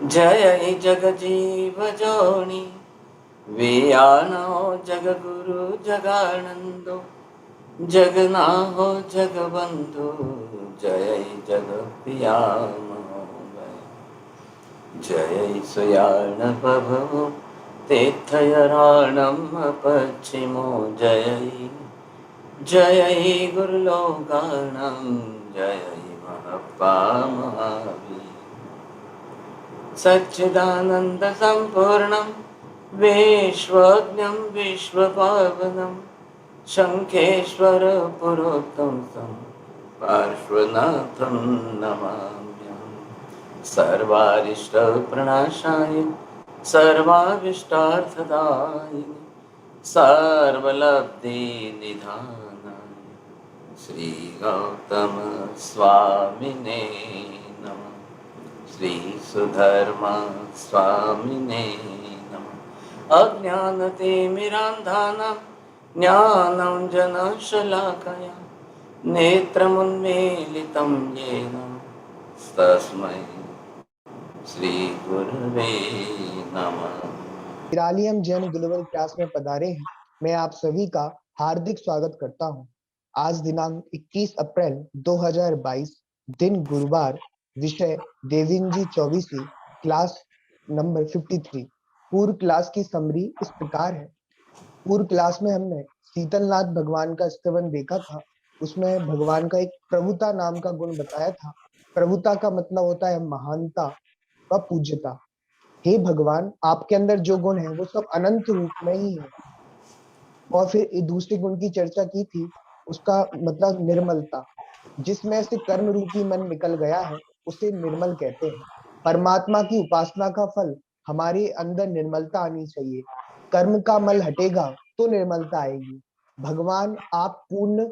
जय जगजीव जोनि वियानो जगगुरु जगानंदो जगनाहो जगबंधु जय जगपियामो जय सुयाण प्रभु तीर्थयराणम पश्चिमो जय जय गुरुलोकाणं जय महप्पा महावीर सच्चिदानंद संपूर्णं विश्वज्ञं विश्वपावनं शंखेश्वर पुरुषोत्तमं पार्श्वनाथं नमाम्यहं सर्वारिष्टप्रणाशाय सर्वाभीष्टार्थदायिने सर्वलब्धिनिधानाय श्री गौतम स्वामिने नमः। श्री सुधर्मा स्वामिने नमः। अज्ञानतिमिरान्धानां ज्ञानाञ्जनशलाकया नेत्रमुन्मीलितं येन तस्मै श्री गुरवे नमः। हिरालियम जैन ग्लोबल क्लास में पधारे हैं। मैं आप सभी का हार्दिक स्वागत करता हूं। आज दिनांक 21 अप्रैल 2022 दिन गुरुवार, विषय देविंजी चौबीसी, क्लास नंबर 53। पूर्व क्लास की समरी इस प्रकार है। पूर्व क्लास में हमने शीतलनाथ भगवान का स्तवन देखा था। उसमें भगवान का एक प्रभुता नाम का गुण बताया था। प्रभुता का मतलब होता है महानता व पूज्यता। हे भगवान, आपके अंदर जो गुण है वो सब अनंत रूप में ही है। और फिर दूसरे गुण की चर्चा की थी, उसका मतलब निर्मलता। जिसमें से कर्म रूपी मन निकल गया है उसे निर्मल कहते हैं। परमात्मा की उपासना का फल हमारे अंदर निर्मलता आनी चाहिए। कर्म का मल हटेगा तो निर्मलता आएगी। भगवान आप पूर्ण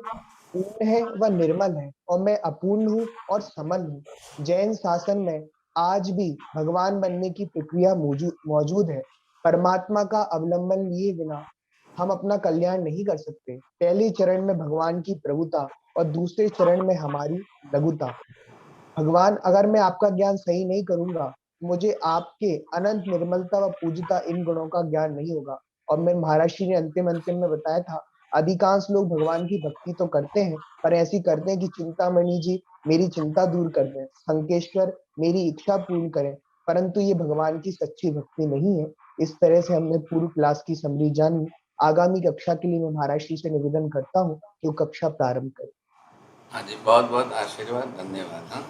पूर्ण है व निर्मल है और मैं अपूर्ण हूँ और समल हूँ। जैन शासन में आज भी भगवान बनने की प्रक्रिया मौजूद है। परमात्मा का अवलंबन लिए बिना हम अपना कल्याण नहीं कर सकते। पहले चरण में भगवान की प्रभुता और दूसरे चरण में हमारी लघुता। भगवान, अगर मैं आपका ज्ञान सही नहीं करूंगा, मुझे आपके अनंत निर्मलता व पूज्यता इन गुणों का ज्ञान नहीं होगा। और मैं महर्षि ने अंतिम अंतिम में बताया था, अधिकांश लोग भगवान की भक्ति तो करते हैं, पर ऐसी करते हैं कि चिंतामणि जी मेरी चिंता दूर कर दें, संकेश्वर मेरी इच्छा पूर्ण करें, परंतु ये भगवान की सच्ची भक्ति नहीं है। इस तरह से हमने पूर्व क्लास की समरी जानी। आगामी कक्षा के लिए मैं महर्षि से निवेदन करता हूँ कि वो कक्षा प्रारंभ करें। हाँ जी, बहुत बहुत आशीर्वाद, धन्यवाद। हाँ,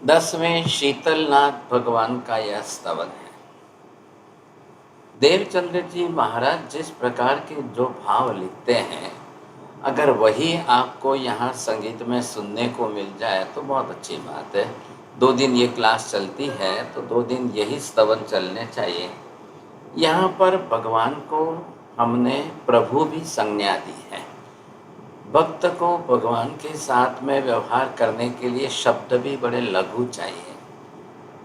10वें शीतलनाथ भगवान का यह स्तवन है। देवचंद्र जी महाराज जिस प्रकार के जो भाव लिखते हैं, अगर वही आपको यहाँ संगीत में सुनने को मिल जाए तो बहुत अच्छी बात है। 2 दिन ये क्लास चलती है तो 2 दिन यही स्तवन चलने चाहिए। यहाँ पर भगवान को हमने प्रभु भी संज्ञा दी है। भक्त को भगवान के साथ में व्यवहार करने के लिए शब्द भी बड़े लघु चाहिए,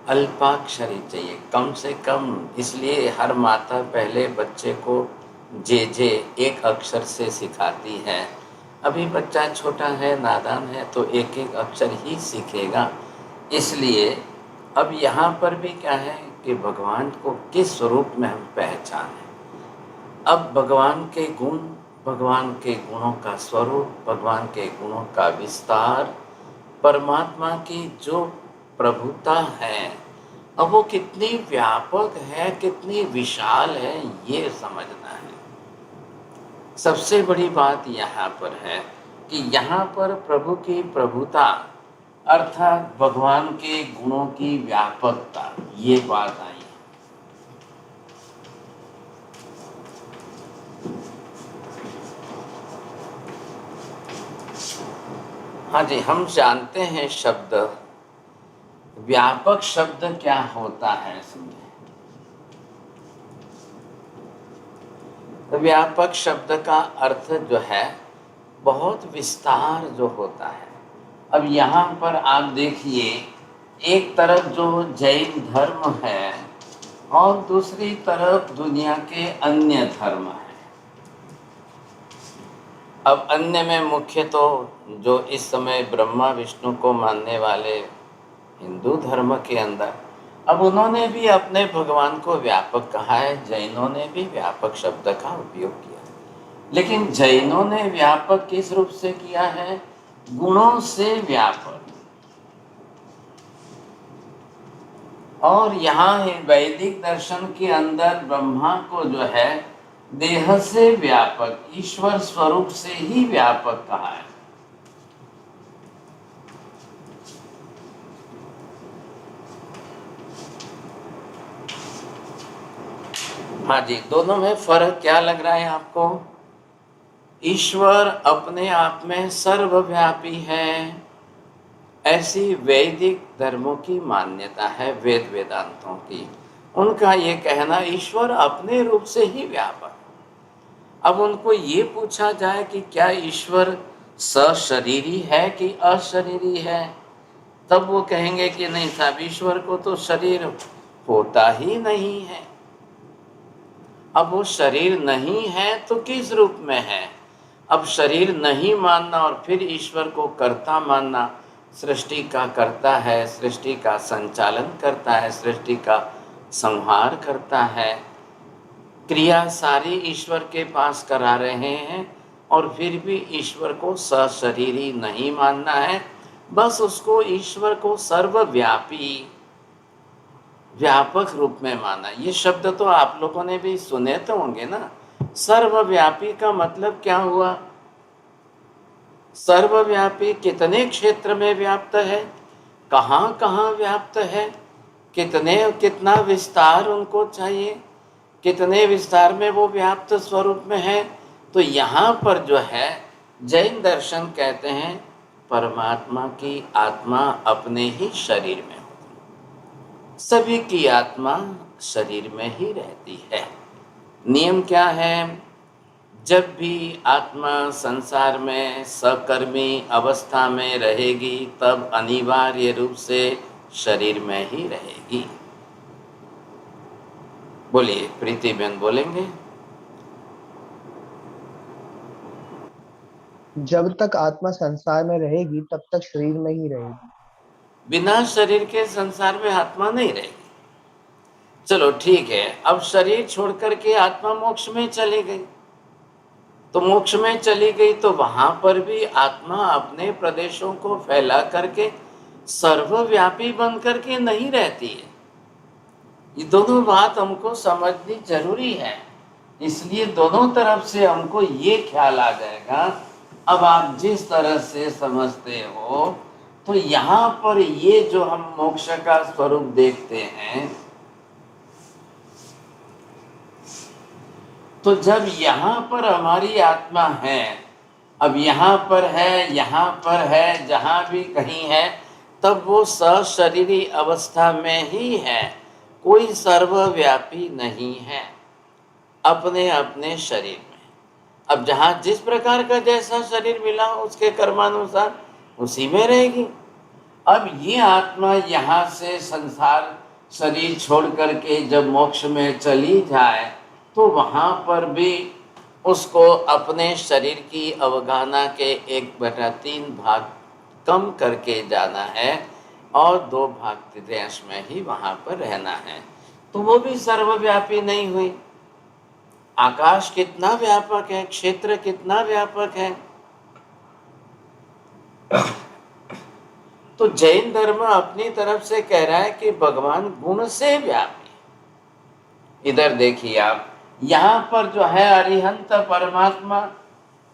अल्पाक्षरी चाहिए, कम से कम। इसलिए हर माता पहले बच्चे को जे एक अक्षर से सिखाती है। अभी बच्चा छोटा है, नादान है, तो एक एक अक्षर ही सीखेगा। इसलिए अब यहाँ पर भी क्या है कि भगवान को किस स्वरूप में हम पहचानें। अब भगवान के गुण, भगवान के गुणों का स्वरूप, भगवान के गुणों का विस्तार, परमात्मा की जो प्रभुता है, अब वो कितनी व्यापक है, कितनी विशाल है, ये समझना है। सबसे बड़ी बात यहाँ पर है कि यहाँ पर प्रभु की प्रभुता अर्थात भगवान के गुणों की व्यापकता, ये बात आई। हाँ जी, हम जानते हैं शब्द, व्यापक शब्द क्या होता है समझे। तो व्यापक शब्द का अर्थ जो है बहुत विस्तार जो होता है। अब यहाँ पर आप देखिए, एक तरफ जो जैन धर्म है और दूसरी तरफ दुनिया के अन्य धर्म है। अब अन्य में मुख्य तो जो इस समय ब्रह्मा विष्णु को मानने वाले हिंदू धर्म के अंदर, अब उन्होंने भी अपने भगवान को व्यापक कहा है, जैनों ने भी व्यापक शब्द का उपयोग किया, लेकिन जैनों ने व्यापक किस रूप से किया है? गुणों से व्यापक। और यहाँ वैदिक दर्शन के अंदर ब्रह्मा को जो है देह से व्यापक, ईश्वर स्वरूप से ही व्यापक कहा है। हाँ जी, दोनों में फर्क क्या लग रहा है आपको? ईश्वर अपने आप में सर्वव्यापी है, ऐसी वैदिक धर्मों की मान्यता है, वेद वेदांतों की। उनका ये कहना ईश्वर अपने रूप से ही व्यापक। अब उनको ये पूछा जाए कि क्या ईश्वर सशरीरी है कि अशरीरी है, तब वो कहेंगे कि नहीं साहब, ईश्वर को तो शरीर होता ही नहीं है। अब वो शरीर नहीं है तो किस रूप में है? अब शरीर नहीं मानना और फिर ईश्वर को कर्ता मानना, सृष्टि का करता है, सृष्टि का संचालन करता है, सृष्टि का संहार करता है, क्रिया सारी ईश्वर के पास करा रहे हैं, और फिर भी ईश्वर को सशरीरी नहीं मानना है, बस उसको ईश्वर को सर्वव्यापी, व्यापक रूप में माना। ये शब्द तो आप लोगों ने भी सुने तो होंगे ना। सर्वव्यापी का मतलब क्या हुआ? सर्वव्यापी कितने क्षेत्र में व्याप्त है, कहाँ कहाँ व्याप्त है, कितना विस्तार उनको चाहिए, कितने विस्तार में वो व्याप्त स्वरूप में है। तो यहाँ पर जो है जैन दर्शन कहते हैं परमात्मा की आत्मा अपने ही शरीर में होती, सभी की आत्मा शरीर में ही रहती है। नियम क्या है? जब भी आत्मा संसार में सकर्मी अवस्था में रहेगी तब अनिवार्य रूप से शरीर में ही रहेगी। बोलिए, प्रीति बहन बोलेंगे। जब तक आत्मा संसार में रहेगी तब तक शरीर में ही रहेगी। बिना शरीर के संसार में आत्मा नहीं रहेगी। चलो ठीक है, अब शरीर छोड़ करके आत्मा मोक्ष में चली गई, तो मोक्ष में चली गई तो वहां पर भी आत्मा अपने प्रदेशों को फैला करके सर्वव्यापी बन करके नहीं रहती है। ये दोनों बात हमको समझनी जरूरी है, इसलिए दोनों तरफ से हमको ये ख्याल आ जाएगा। अब आप जिस तरह से समझते हो, तो यहाँ पर ये जो हम मोक्ष का स्वरूप देखते हैं, तो जब यहाँ पर हमारी आत्मा है, अब यहाँ पर है, यहाँ पर है, जहाँ भी कहीं है, तब वो सशरीरी अवस्था में ही है, कोई सर्वव्यापी नहीं है अपने अपने शरीर में। अब जहाँ जिस प्रकार का जैसा शरीर मिला उसके कर्मानुसार उसी में रहेगी। अब ये आत्मा यहाँ से संसार शरीर छोड़ करके जब मोक्ष में चली जाए तो वहाँ पर भी उसको अपने शरीर की अवगाहना के 1/3 भाग कम करके जाना है और 2 भाग तृतीयांश में ही वहाँ पर रहना है। तो वो भी सर्वव्यापी नहीं हुई। आकाश कितना व्यापक है, क्षेत्र कितना व्यापक है। तो जैन धर्म अपनी तरफ से कह रहा है कि भगवान गुण से व्यापी। इधर देखिए आप, यहाँ पर जो है अरिहंत परमात्मा,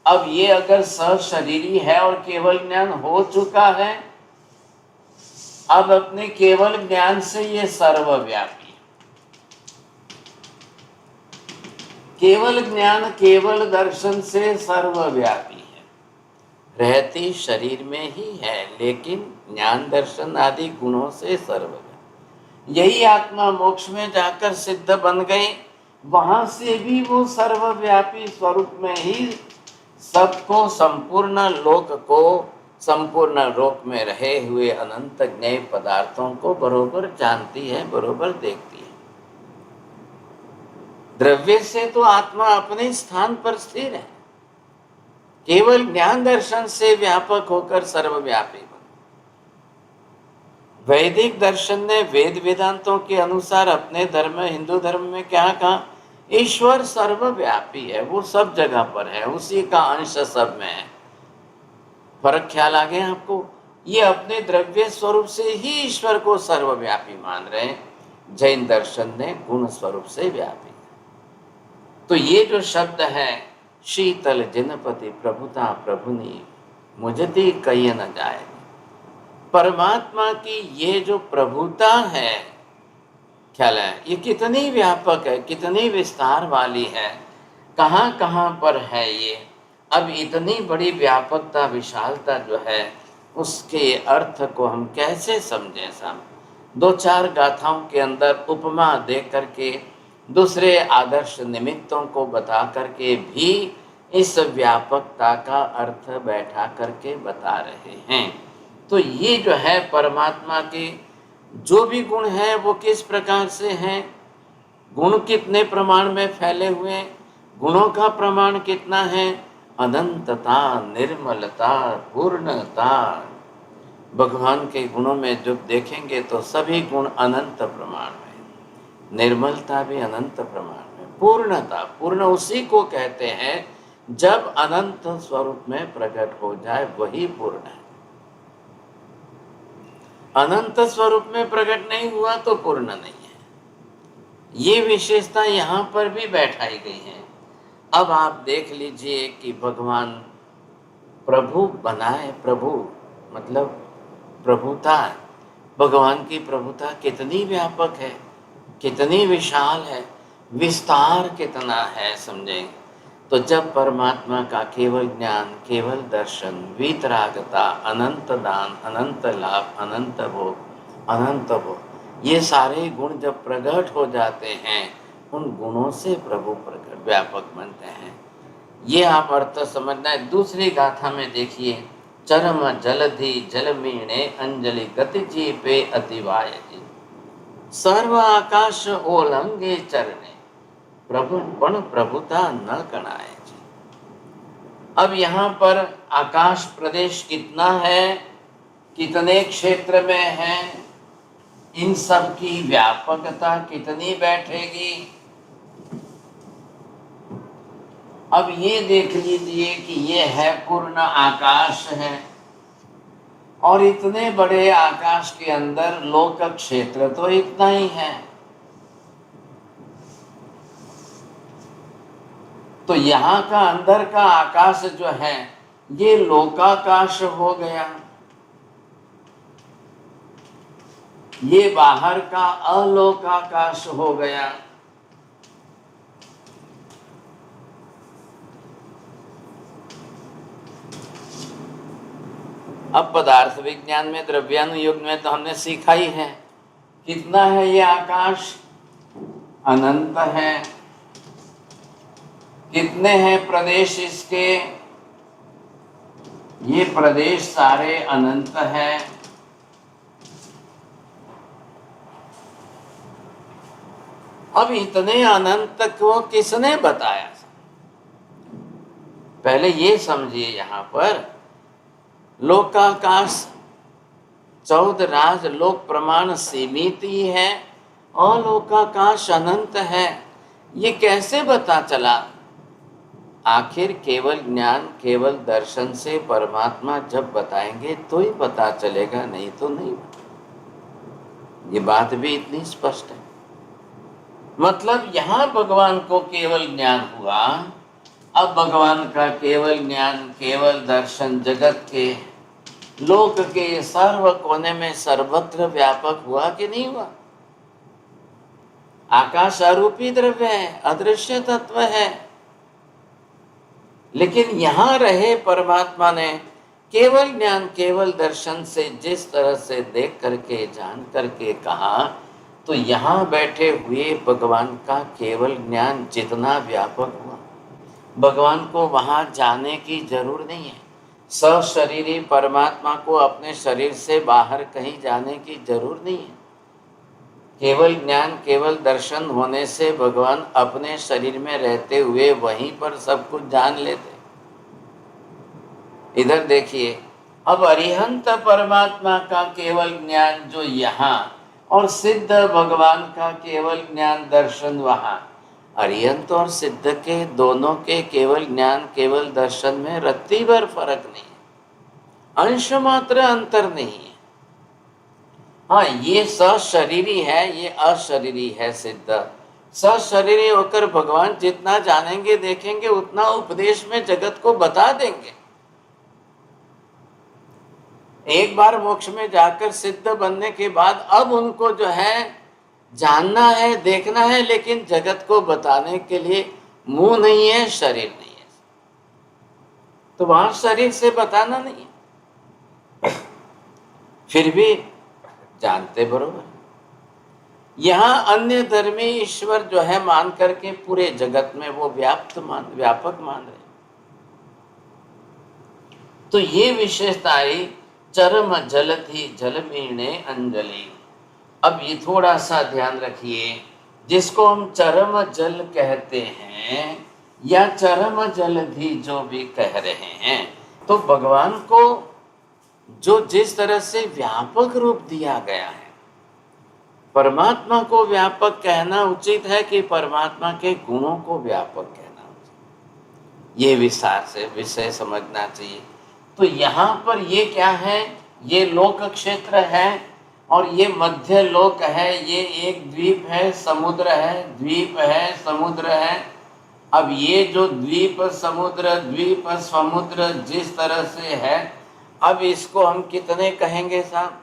अब ये अगर सशरीरी है और केवल ज्ञान हो चुका है, अब अपने केवल ज्ञान से ये सर्वव्यापी, केवल ज्ञान केवल दर्शन से सर्वव्यापी है, रहती शरीर में ही है, लेकिन ज्ञान दर्शन आदि गुणों से सर्वव्यापी। यही आत्मा मोक्ष में जाकर सिद्ध बन गई, वहां से भी वो सर्वव्यापी स्वरूप में ही सबको, संपूर्ण लोक को, संपूर्ण लोक में रहे हुए अनंत ज्ञेय पदार्थों को बरोबर जानती है, बरोबर देखती है। द्रव्य से तो आत्मा अपने स्थान पर स्थिर है, केवल ज्ञान दर्शन से व्यापक होकर सर्वव्यापी बन। वैदिक दर्शन ने वेद वेदांतों के अनुसार अपने धर्म हिंदू धर्म में क्या कहा? ईश्वर सर्वव्यापी है, वो सब जगह पर है, उसी का अंश सब में है। फर्क ख्याल आ गया आपको? ये अपने द्रव्य स्वरूप से ही ईश्वर को सर्वव्यापी मान रहे हैं। जैन दर्शन ने गुण स्वरूप से व्यापी। तो ये जो शब्द है, शीतल जिनपति प्रभुता प्रभुनी मुझती कही न जाए, परमात्मा की ये जो प्रभुता है, ख्याल है, ये कितनी व्यापक है, कितनी विस्तार वाली है, कहाँ कहाँ पर है ये। अब इतनी बड़ी व्यापकता विशालता जो है, उसके अर्थ को हम कैसे समझें साहब? दो चार गाथाओं के अंदर उपमा दे करके, दूसरे आदर्श निमित्तों को बता करके भी इस व्यापकता का अर्थ बैठा करके बता रहे हैं। तो ये जो है परमात्मा के जो भी गुण हैं वो किस प्रकार से हैं, गुण कितने प्रमाण में फैले हुए हैं, गुणों का प्रमाण कितना है, अनंतता, निर्मलता, पूर्णता। भगवान के गुणों में जब देखेंगे तो सभी गुण अनंत प्रमाण में, निर्मलता भी अनंत प्रमाण में, पूर्णता, पूर्ण उसी को कहते हैं जब अनंत स्वरूप में प्रकट हो जाए वही पूर्ण है। अनंत स्वरूप में प्रकट नहीं हुआ तो पूर्ण नहीं है। ये विशेषता यहाँ पर भी बैठाई गई है। अब आप देख लीजिए कि भगवान प्रभु बनाए, प्रभु मतलब प्रभुता, भगवान की प्रभुता कितनी व्यापक है, कितनी विशाल है, विस्तार कितना है, समझें। तो जब परमात्मा का केवल ज्ञान, केवल दर्शन, वीतरागता, अनंत दान, अनंत लाभ, अनंत भोग, अनंत भोग, ये सारे गुण जब प्रकट हो जाते हैं, उन गुणों से प्रभु प्रकट व्यापक बनते हैं। ये आप अर्थ समझना है। दूसरी गाथा में देखिए, चरम जलधि जलमीणे अंजलि गति जी पे अतिवाय जी, सर्व आकाश ओलंगे चरणे प्रभु पण प्रभुता न कणाए जी। अब यहाँ पर आकाश प्रदेश कितना है, कितने क्षेत्र में है, इन सब की व्यापकता कितनी बैठेगी। अब ये देख लीजिए कि ये है पूर्ण आकाश है, और इतने बड़े आकाश के अंदर लोक क्षेत्र तो इतना ही है। तो यहाँ का अंदर का आकाश जो है ये लोकाकाश हो गया, ये बाहर का अलोकाकाश हो गया। अब पदार्थ विज्ञान में, द्रव्यानुयोग में तो हमने सीखा ही है, कितना है ये आकाश, अनंत है। कितने हैं प्रदेश इसके, ये प्रदेश सारे अनंत है। अब इतने अनंत को किसने बताया? पहले ये समझिए, यहाँ पर लोकाकाश 14 राज लोक प्रमाण सीमित ही है, और लोकाकाश अनंत है। ये कैसे पता चला? आखिर केवल ज्ञान, केवल दर्शन से परमात्मा जब बताएंगे तो ही पता चलेगा, नहीं तो नहीं। ये बात भी इतनी स्पष्ट है। मतलब यहाँ भगवान को केवल ज्ञान हुआ, अब भगवान का केवल ज्ञान, केवल दर्शन जगत के, लोक के सर्व कोने में सर्वत्र व्यापक हुआ कि नहीं हुआ? आकाश अरूपी द्रव्य है, अदृश्य तत्व है, लेकिन यहाँ रहे परमात्मा ने केवल ज्ञान, केवल दर्शन से जिस तरह से देख करके, जान करके कहा, तो यहाँ बैठे हुए भगवान का केवल ज्ञान जितना व्यापक हुआ, भगवान को वहाँ जाने की जरूर नहीं है। सशरीरी परमात्मा को अपने शरीर से बाहर कहीं जाने की जरूर नहीं है। केवल ज्ञान, केवल दर्शन होने से भगवान अपने शरीर में रहते हुए वहीं पर सब कुछ जान लेते। इधर देखिए, अब अरिहंत परमात्मा का केवल ज्ञान जो यहाँ और सिद्ध भगवान का केवल ज्ञान दर्शन वहाँ। अरिहंत और सिद्ध के दोनों के केवल ज्ञान केवल दर्शन में रत्ती भर फर्क नहीं है, अंश मात्र अंतर नहीं है। हाँ, ये सशरीरी है, ये अशरीरी है। सिद्ध सशरीरी होकर भगवान जितना जानेंगे देखेंगे उतना उपदेश में जगत को बता देंगे। एक बार मोक्ष में जाकर सिद्ध बनने के बाद अब उनको जो है जानना है, देखना है, लेकिन जगत को बताने के लिए मुंह नहीं है, शरीर नहीं है, तो वहां शरीर से बताना नहीं है, फिर भी जानते बरोबर। यहाँ अन्य धर्मी ईश्वर जो है मान करके पूरे जगत में वो व्यापक मान रहे। तो ये विशेषताएं चरम जलधि जलमीणे अंजलि। अब ये थोड़ा सा ध्यान रखिए, जिसको हम चरम जल कहते हैं या चरम जलधि जो भी कह रहे हैं, तो भगवान को जो जिस तरह से व्यापक रूप दिया गया है, परमात्मा को व्यापक कहना उचित है कि परमात्मा के गुणों को व्यापक कहना उचित, ये विस्तार से विषय समझना चाहिए। तो यहाँ पर ये क्या है, ये लोक क्षेत्र है और ये मध्य लोक है। ये एक द्वीप है, समुद्र है, द्वीप है, समुद्र है। अब ये जो द्वीप समुद्र जिस तरह से है, अब इसको हम कितने कहेंगे साहब?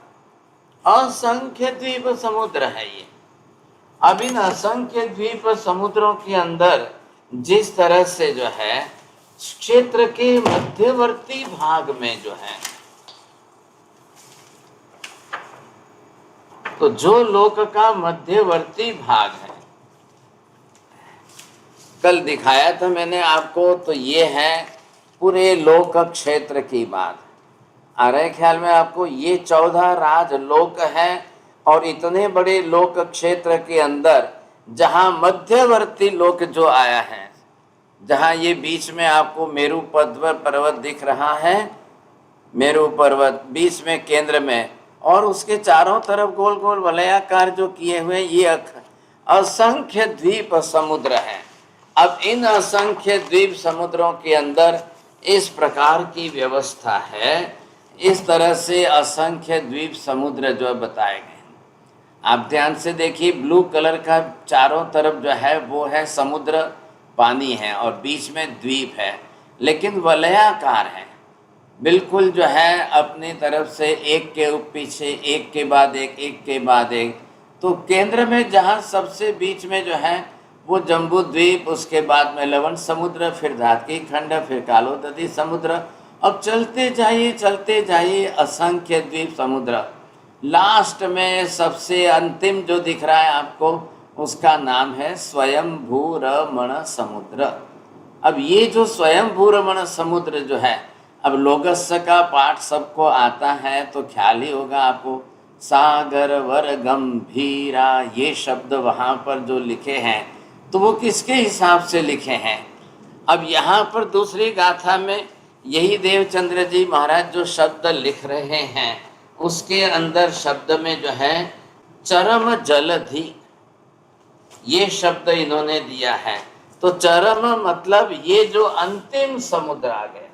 असंख्य द्वीप समुद्र है ये। अब इन असंख्य द्वीप समुद्रों के अंदर जिस तरह से जो है क्षेत्र के मध्यवर्ती भाग में जो है, तो जो लोक का मध्यवर्ती भाग है, कल दिखाया था मैंने आपको, तो ये है पूरे लोक क्षेत्र की बात आ रहे ख्याल में आपको। ये 14 राज लोक है और इतने बड़े लोक क्षेत्र के अंदर जहां मध्यवर्ती लोक जो आया है, जहां ये बीच में आपको मेरु पर्वत दिख रहा है, मेरु पर्वत बीच में केंद्र में, और उसके चारों तरफ गोल गोल वलयाकार जो किए हुए, ये असंख्य द्वीप समुद्र है। अब इन असंख्य द्वीप समुद्रों के अंदर इस प्रकार की व्यवस्था है, इस तरह से असंख्य द्वीप समुद्र जो बताए गए। आप ध्यान से देखिए, ब्लू कलर का चारों तरफ जो है वो है समुद्र, पानी है और बीच में द्वीप है, लेकिन वलयाकार है बिल्कुल, जो है अपनी तरफ से एक के पीछे एक के बाद एक, एक के बाद एक। तो केंद्र में जहाँ सबसे बीच में जो है वो जम्बू द्वीप, उसके बाद में लवण समुद्र, फिर धातकी खंड, फिर कालोदधी समुद्र। अब चलते जाइए असंख्य द्वीप समुद्र। लास्ट में सबसे अंतिम जो दिख रहा है आपको, उसका नाम है स्वयंभू रमण समुद्र। अब ये जो स्वयंभू रमण समुद्र जो है, अब लोगस्य का पाठ सबको आता है तो ख्याल ही होगा आपको। सागर वर गंभीरा, ये शब्द वहाँ पर जो लिखे हैं तो वो किसके हिसाब से लिखे हैं? अब यहाँ पर दूसरी गाथा में यही देवचंद्र जी महाराज जो शब्द लिख रहे हैं, उसके अंदर शब्द में जो है चरम जलधि, ये शब्द इन्होंने दिया है। तो चरम मतलब ये जो अंतिम समुद्र आ गया।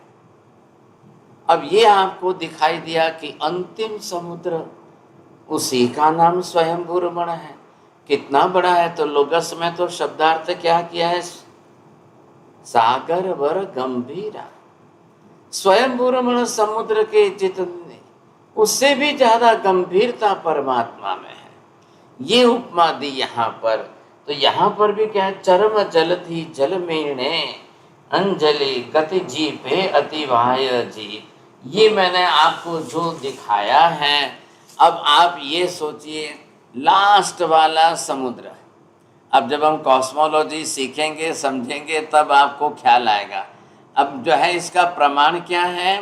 अब ये आपको दिखाई दिया कि अंतिम समुद्र, उसी का नाम स्वयंभू रमण है। कितना बड़ा है? तो लोगस में तो शब्दार्थ क्या किया है? सागर वर गंभीरा। स्वयंभू रमण समुद्र के जितने, उससे भी ज्यादा गंभीरता परमात्मा में है, ये उपमा दी यहाँ पर। तो यहाँ पर भी क्या है? चरम जलधि जलमीणे अंजलि गति जी पे अतिवाय जी। ये मैंने आपको जो दिखाया है, अब आप ये सोचिए लास्ट वाला समुद्र। अब जब हम कॉस्मोलॉजी सीखेंगे समझेंगे तब आपको ख्याल आएगा। अब जो है इसका प्रमाण क्या है?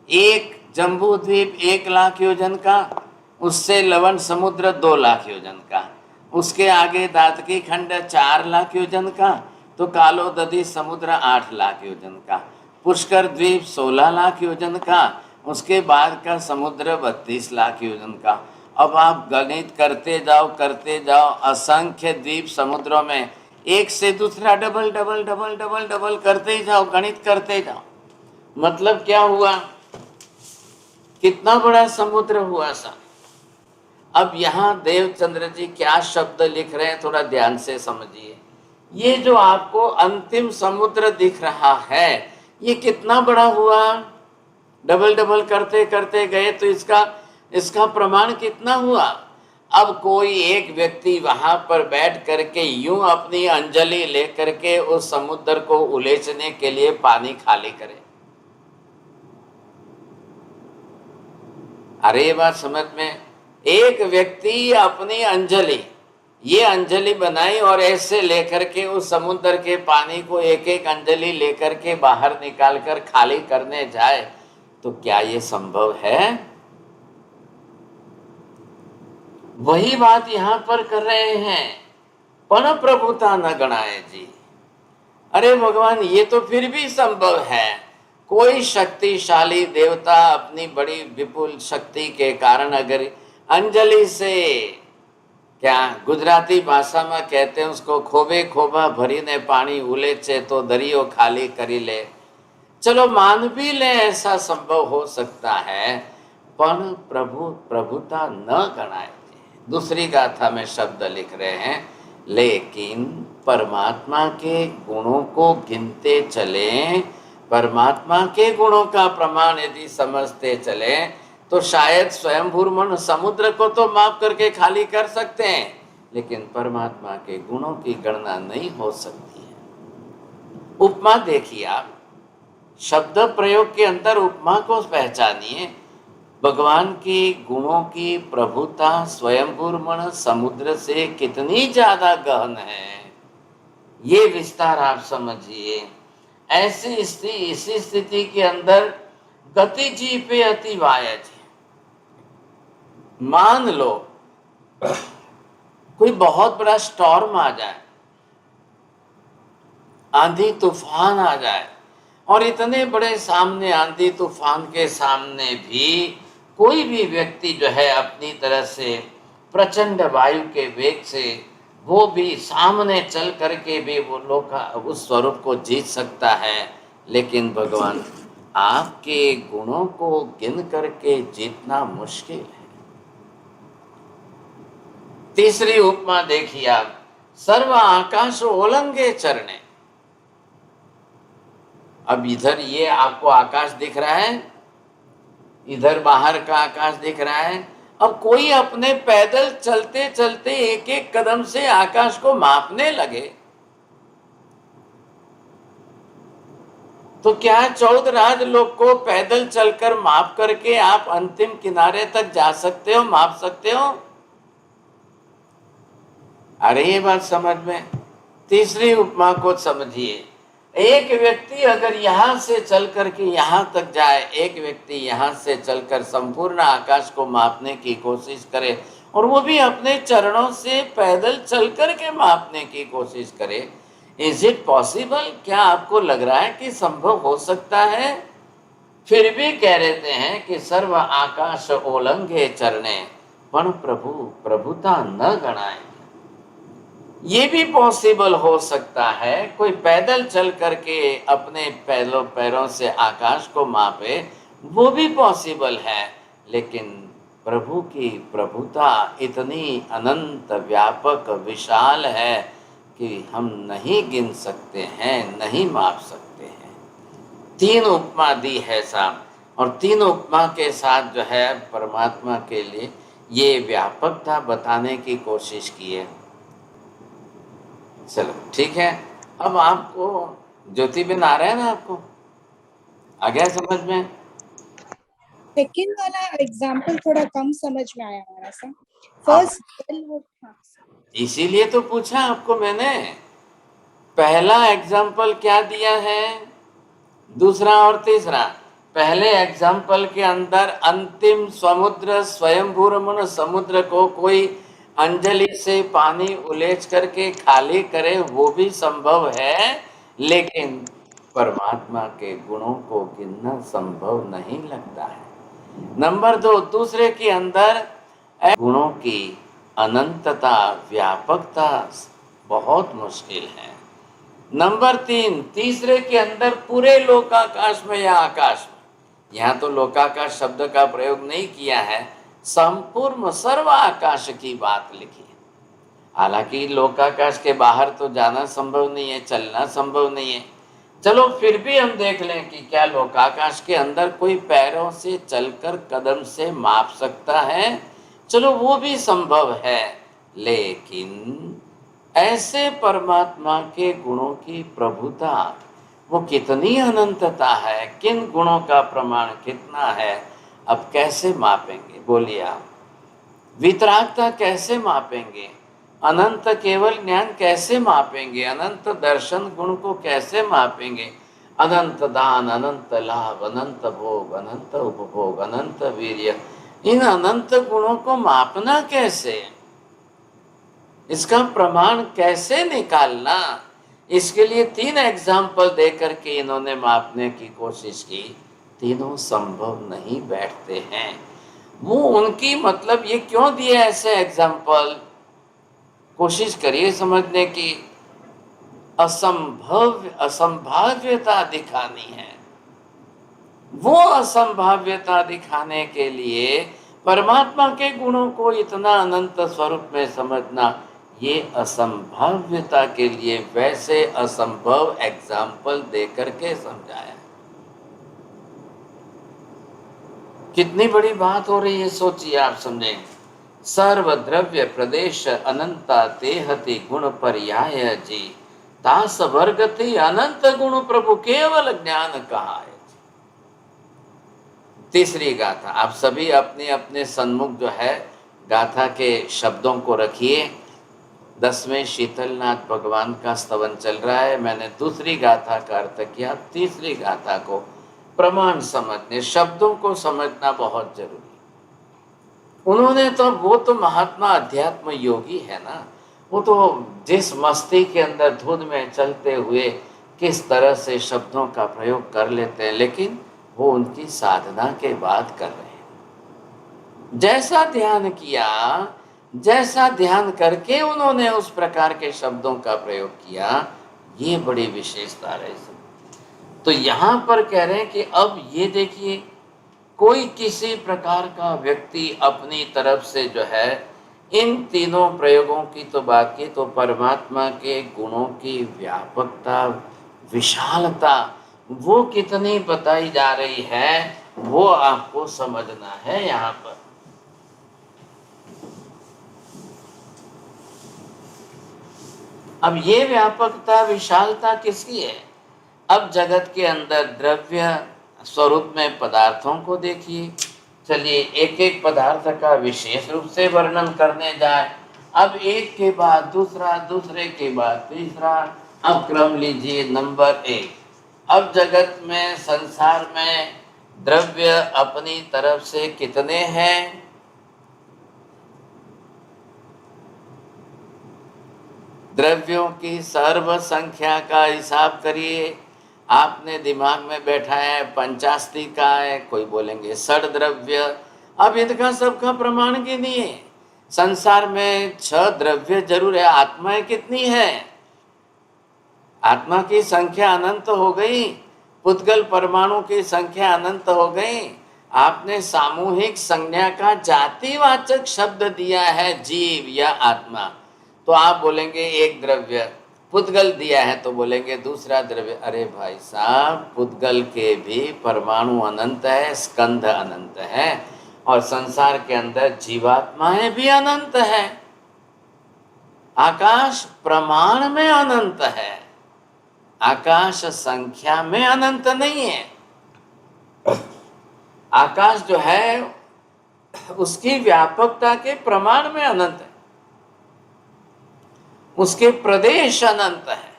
एक जम्बू द्वीप 1 लाख योजन का, उससे लवण समुद्र 2 लाख योजन का, उसके आगे दातकी खंड 4 लाख योजन का, तो कालोदधी समुद्र 8 लाख योजन का। पुष्कर द्वीप 16 लाख योजन का, उसके बाद का समुद्र 32 लाख योजन का। अब आप गणित करते जाओ, असंख्य द्वीप समुद्रों में, एक से दूसरा double double double double double करते ही जाओ, गणित करते जाओ। मतलब क्या हुआ, कितना बड़ा समुद्र हुआ सा। अब यहाँ देवचंद्र जी क्या शब्द लिख रहे हैं, थोड़ा ध्यान से समझिए। ये जो आपको अंतिम समुद्र दिख रहा है, ये कितना बड़ा हुआ, डबल डबल करते करते गए तो इसका प्रमाण कितना हुआ। अब कोई एक व्यक्ति वहां पर बैठ करके यूं अपनी अंजलि लेकर के उस समुद्र को उलेचने के लिए पानी खाली करे। अरे ये बात समझ में, एक व्यक्ति अपनी अंजलि, ये अंजलि बनाई और ऐसे लेकर के उस समुद्र के पानी को एक एक अंजलि लेकर के बाहर निकाल कर खाली करने जाए, तो क्या ये संभव है। वही बात यहां पर कर रहे हैं, पण प्रभुता न गणाए जी। अरे भगवान, ये तो फिर भी संभव है। कोई शक्तिशाली देवता अपनी बड़ी विपुल शक्ति के कारण अगर अंजलि से, क्या गुजराती भाषा में कहते हैं उसको, खोबे खोबा भरी ने पानी उलेचे तो दरियो खाली करी ले, चलो मान भी ले ऐसा संभव हो सकता है, पर प्रभुता न गणाए। दूसरी गाथा में शब्द लिख रहे हैं, लेकिन परमात्मा के गुणों को गिनते चले, परमात्मा के गुणों का प्रमाण यदि समझते चले, तो शायद स्वयंभूर्मन समुद्र को तो माफ करके खाली कर सकते हैं, लेकिन परमात्मा के गुणों की गणना नहीं हो सकती है। उपमा देखिए आप, शब्द प्रयोग के अंदर उपमा को पहचानिए। भगवान के गुणों की प्रभुता स्वयंभूर्मन समुद्र से कितनी ज्यादा गहन है, ये विस्तार आप समझिए। इसी स्थिति के अंदर गति जी पे अति वायज। मान लो कोई बहुत बड़ा स्टॉर्म आ जाए, आंधी तूफान आ जाए, और इतने बड़े सामने आंधी तूफान के सामने भी कोई भी व्यक्ति जो है अपनी तरह से प्रचंड वायु के वेग से वो भी सामने चल करके भी वो लोग उस स्वरूप को जीत सकता है। लेकिन भगवान, आपके गुणों को गिन करके जीतना मुश्किल है। तीसरी उपमा देखिए आप, सर्व आकाश ओलंगे चरणे। अब इधर ये आपको आकाश दिख रहा है, इधर बाहर का आकाश दिख रहा है। अब कोई अपने पैदल चलते चलते एक एक कदम से आकाश को मापने लगे, तो क्या 14 राज लोग को पैदल चलकर माप करके आप अंतिम किनारे तक जा सकते हो, माप सकते हो। अरे ये बात समझ में। तीसरी उपमा को समझिए, एक व्यक्ति अगर यहां से चल करके यहां तक जाए, एक व्यक्ति यहां से चलकर संपूर्ण आकाश को मापने की कोशिश करे, और वो भी अपने चरणों से पैदल चल करके मापने की कोशिश करे, इज इट पॉसिबल। क्या आपको लग रहा है कि संभव हो सकता है। फिर भी कह रहते हैं कि सर्व आकाश ओलंगे चरणे, पण प्रभुता न गणाए। ये भी पॉसिबल हो सकता है, कोई पैदल चल करके अपने पैरों से आकाश को मापे, वो भी पॉसिबल है। लेकिन प्रभु की प्रभुता इतनी अनंत व्यापक विशाल है कि हम नहीं गिन सकते हैं, नहीं माप सकते हैं। 3 उपमा दी है साहब, और 3 उपमा के साथ जो है परमात्मा के लिए ये व्यापकता बताने की कोशिश की है। चलो ठीक है, अब आपको ज्योति बिन आ रहा है ना, आपको आ गया समझ में। सेकंड वाला एग्जांपल थोड़ा कम समझ में आया हमारा सा। फर्स्ट इसीलिए तो पूछा आपको मैंने, पहला एग्जाम्पल क्या दिया है, दूसरा और तीसरा। पहले एग्जाम्पल के अंदर अंतिम समुद्र स्वयंभूर्मन समुद्र को कोई अंजलि से पानी उलेच करके खाली करे, वो भी संभव है। लेकिन परमात्मा के गुणों को गिनना संभव नहीं लगता है। नंबर 2, दूसरे के अंदर गुणों की अनंतता, व्यापकता बहुत मुश्किल है। नंबर 3, तीसरे के अंदर पूरे लोकाकाश में या आकाश में, यहाँ तो लोकाकाश शब्द का प्रयोग नहीं किया है, संपूर्ण सर्व आकाश की बात लिखी है। हालांकि लोकाकाश के बाहर तो जाना संभव नहीं है, चलना संभव नहीं है। चलो फिर भी हम देख लें कि क्या लोकाकाश के अंदर कोई पैरों से चलकर कदम से माप सकता है? चलो वो भी संभव है, लेकिन ऐसे परमात्मा के गुणों की प्रभुता, वो कितनी अनंतता है, किन गुणों का प्रमाण कितना है, अब कैसे मापेंगे? बोलिए आप। वितरागता कैसे मापेंगे? अनंत केवल ज्ञान कैसे मापेंगे? अनंत दर्शन गुण को कैसे मापेंगे? अनंत दान, अनंत लाभ, अनंत भोग, अनंत उपभोग, अनंत वीर्य, इन अनंत गुणों को मापना कैसे? इसका प्रमाण कैसे निकालना? इसके लिए 3 एग्जाम्पल देकर के इन्होंने मापने की कोशिश की, तीनों संभव नहीं बैठते हैं। वो उनकी मतलब ये क्यों दिए ऐसे एग्जाम्पल? कोशिश करिए समझने की। असंभाव्यता दिखानी है। वो असंभाव्यता दिखाने के लिए परमात्मा के गुणों को इतना अनंत स्वरूप में समझना, ये असंभाव्यता के लिए वैसे असंभव एग्जाम्पल देकर के समझाया। कितनी बड़ी बात हो रही है, सोचिए आप, समझें। सर्वद्रव्य प्रदेश अनंता तेहति गुण पर्याय जी, तास वर्गति अनंत गुण प्रभु केवल ज्ञान कहा है। तीसरी गाथा, आप सभी अपने अपने सन्मुख जो है गाथा के शब्दों को रखिए। 10वें शीतलनाथ भगवान का स्तवन चल रहा है। मैंने दूसरी गाथा का अर्थ किया, तीसरी गाथा को प्रमाण समझने, शब्दों को समझना बहुत जरूरी। उन्होंने तो, वो तो महात्मा अध्यात्म योगी है ना, वो तो जिस मस्ती के अंदर धुन में चलते हुए किस तरह से शब्दों का प्रयोग कर लेते हैं, लेकिन वो उनकी साधना के बाद कर रहे हैं। जैसा ध्यान किया, जैसा ध्यान करके उन्होंने उस प्रकार के शब्दों का प्रयोग किया, ये बड़ी विशेषता रही। तो यहाँ पर कह रहे हैं कि अब ये देखिए, कोई किसी प्रकार का व्यक्ति अपनी तरफ से जो है इन तीनों प्रयोगों की तो बात की, तो परमात्मा के गुणों की व्यापकता, विशालता, वो कितनी बताई जा रही है, वो आपको समझना है। यहाँ पर अब ये व्यापकता, विशालता किसकी है? अब जगत के अंदर द्रव्य स्वरूप में पदार्थों को देखिए। चलिए एक एक पदार्थ का विशेष रूप से वर्णन करने जाए। अब एक के बाद दूसरा, दूसरे के बाद तीसरा, अब क्रम लीजिए। नंबर 1, अब जगत में, संसार में द्रव्य अपनी तरफ से कितने हैं? द्रव्यों की सर्व संख्या का हिसाब करिए। आपने दिमाग में बैठा है 85 का है, कोई बोलेंगे 60 द्रव्य। अब इनका सबका प्रमाण गिनिए। संसार में 6 द्रव्य जरूर है। आत्माएं कितनी है? आत्मा की संख्या अनंत हो गई, पुद्गल परमाणु की संख्या अनंत हो गई। आपने सामूहिक संज्ञा का जातिवाचक शब्द दिया है, जीव या आत्मा, तो आप बोलेंगे एक द्रव्य। पुद्गल दिया है तो बोलेंगे दूसरा द्रव्य। अरे भाई साहब, पुद्गल के भी परमाणु अनंत है, स्कंध अनंत है, और संसार के अंदर जीवात्माएं भी अनंत है। आकाश प्रमाण में अनंत है, आकाश संख्या में अनंत नहीं है। आकाश जो है उसकी व्यापकता के प्रमाण में अनंत है, उसके प्रदेश अनंत है।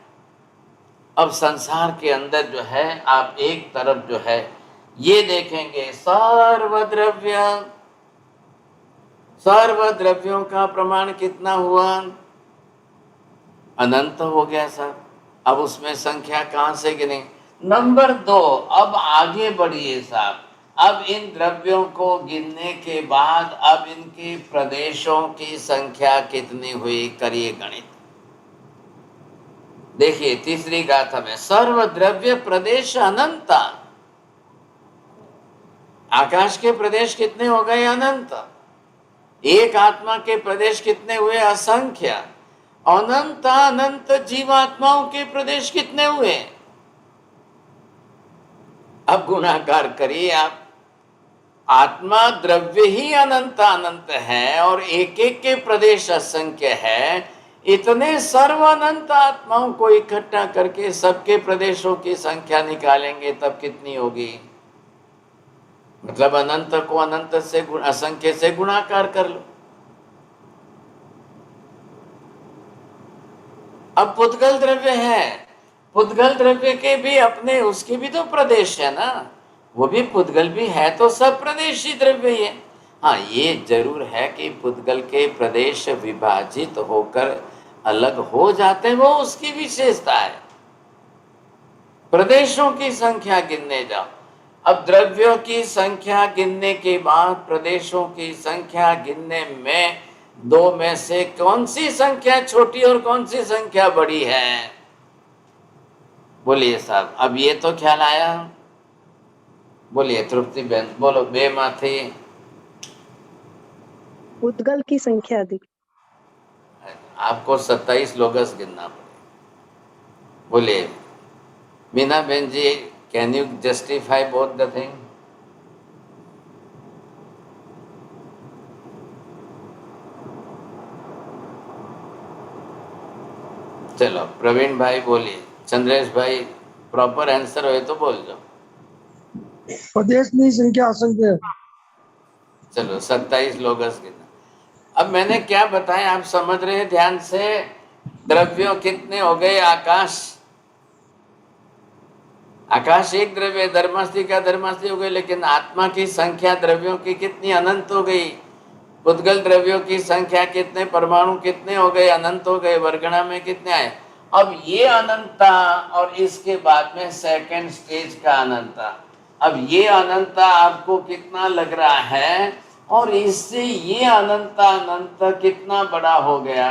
अब संसार के अंदर जो है, आप एक तरफ जो है ये देखेंगे, सर्वद्रव्य, सर्वद्रव्यों का प्रमाण कितना हुआ? अनंत हो गया सर। अब उसमें संख्या कहां से गिने? नंबर 2, अब आगे बढ़िए साहब। अब इन द्रव्यों को गिनने के बाद अब इनके प्रदेशों की संख्या कितनी हुई, करिए गणित। देखिए तीसरी गाथा में सर्व द्रव्य प्रदेश अनंत। आकाश के प्रदेश कितने हो गए, अनंत। एक आत्मा के प्रदेश कितने हुए, असंख्य। अनंत अनंत जीवात्माओं के प्रदेश कितने हुए। अब गुणाकार करिए आप। आत्मा द्रव्य ही अनंत अनंत है और एक एक के प्रदेश असंख्य है। इतने सर्व अनंत आत्माओं को इकट्ठा करके सबके प्रदेशों की संख्या निकालेंगे तब कितनी होगी। मतलब अनंत को अनंत से असंख्य से गुणाकार कर लो। अब पुद्गल द्रव्य है, पुद्गल द्रव्य के भी अपने उसके भी तो प्रदेश है ना, वो भी पुद्गल भी है तो सब प्रदेशी द्रव्य ही है। हाँ ये जरूर है कि पुद्गल के प्रदेश विभाजित होकर अलग हो जाते हैं, वो उसकी विशेषता है। प्रदेशों की संख्या गिनने जाओ। अब द्रव्यों की संख्या गिनने के बाद प्रदेशों की संख्या गिनने में दो में से कौन सी संख्या छोटी और कौन सी संख्या बड़ी है, बोलिए साहब। अब ये तो ख्याल आया, बोलिए तृप्ति बहन, बोलो बे माथे। पुद्गल की संख्या अधिक। आपको 27 लोगस गिनना पड़ेगा। बोलिए मीना बहन ji, can you justify both the thing. चलो प्रवीण भाई बोलिए, चंद्रेश भाई प्रॉपर आंसर हो तो बोल दो। प्रदेश की संख्या असंख्य है। चलो 27 लोगस गिना। अब मैंने क्या बताया आप समझ रहे हैं ध्यान से। द्रव्यों कितने हो गए, आकाश, आकाश एक द्रव्य, धर्मास्थि का धर्मास्थि हो गए, लेकिन आत्मा की संख्या द्रव्यों की कितनी, अनंत हो गई। पुद्गल द्रव्यों की संख्या कितने, परमाणु कितने हो गए, अनंत हो गए। वर्गणा में कितने आए। अब ये अनंतता और इसके बाद में सेकंड स्टेज का अनंतता। अब ये अनंतता आपको कितना लग रहा है और इससे ये अनंतता अनंत कितना बड़ा हो गया।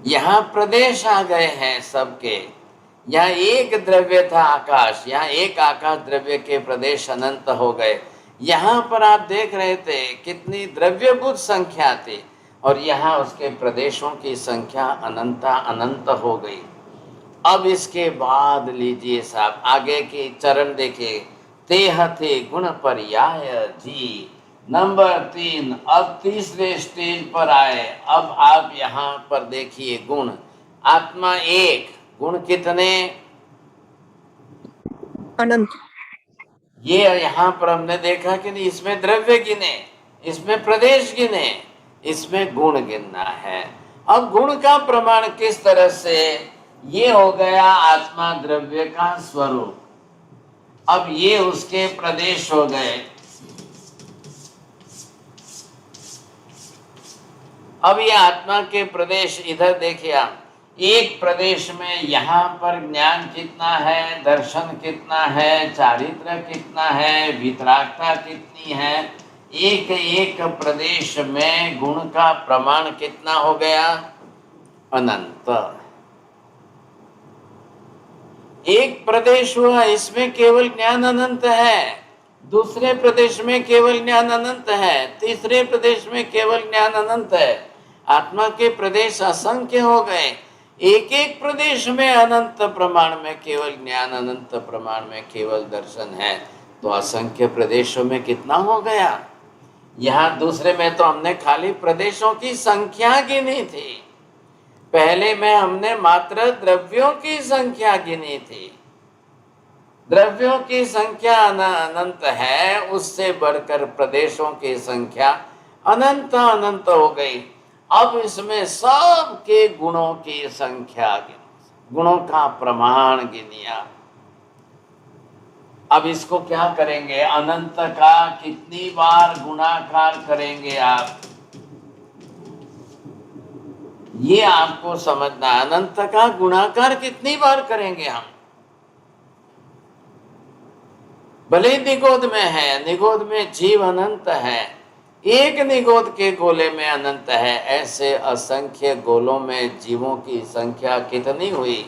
यहाँ प्रदेश आ गए हैं सबके। यहाँ एक द्रव्य था आकाश, यहाँ एक आकाश द्रव्य के प्रदेश अनंत हो गए। यहाँ पर आप देख रहे थे कितनी द्रव्यभूत संख्या थी और यहाँ उसके प्रदेशों की संख्या अनंता अनंत हो गई। अब इसके बाद लीजिए साहब आगे के चरण देखिए। तेह थे गुण पर्याय जी। नंबर 3, अब तीसरे स्टेज पर आए। अब आप यहाँ पर देखिए गुण। आत्मा एक, गुण कितने, अनंत। ये यहाँ पर हमने देखा कि नहीं, इसमें द्रव्य गिने, इसमें प्रदेश गिने, इसमें गुण गिनना है। अब गुण का प्रमाण किस तरह से, ये हो गया आत्मा द्रव्य का स्वरूप। अब ये उसके प्रदेश हो गए। अब ये आत्मा के प्रदेश इधर देखिए आप। एक प्रदेश में यहाँ पर ज्ञान कितना है, दर्शन कितना है, चारित्र कितना है, वितरागता कितनी है। एक एक प्रदेश में गुण का प्रमाण कितना हो गया, अनंत। एक प्रदेश हुआ, इसमें केवल ज्ञान अनंत है। दूसरे प्रदेश में केवल ज्ञान अनंत है। तीसरे प्रदेश में केवल ज्ञान अनंत है। आत्मा के प्रदेश असंख्य हो गए। एक एक प्रदेश में अनंत प्रमाण में केवल ज्ञान, अनंत प्रमाण में केवल दर्शन है। तो असंख्य प्रदेशों में कितना हो गया। यहाँ दूसरे में तो हमने खाली प्रदेशों की संख्या गिनी थी, पहले में हमने मात्र द्रव्यों की संख्या गिनी थी। द्रव्यों की संख्या अनंत है, उससे बढ़कर प्रदेशों की संख्या अनंत अनंत हो गई। अब इसमें सबके गुणों की संख्या गिनी, गुणों का प्रमाण गिनिया। अब इसको क्या करेंगे, अनंत का कितनी बार गुणाकार करेंगे आप। ये आपको समझना। अनंत का गुणाकार कितनी बार करेंगे हम? भले निगोद में है, निगोद में जीव अनंत है, एक निगोद के गोले में अनंत है, ऐसे असंख्य गोलों में जीवों की संख्या कितनी हुई?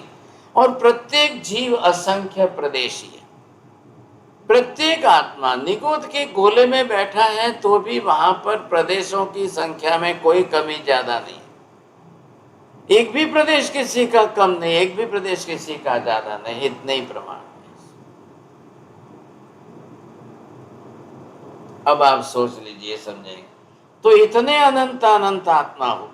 और प्रत्येक जीव असंख्य प्रदेशी है। प्रत्येक आत्मा निगोद के गोले में बैठा है तो भी वहां पर प्रदेशों की संख्या में कोई कमी ज्यादा नहीं। एक भी प्रदेश किसी का कम नहीं, एक भी प्रदेश किसी का ज्यादा नहीं, इतने ही प्रमाण में। अब आप सोच लीजिए, समझेंगे तो इतने अनंत अनंत आत्मा हो गए।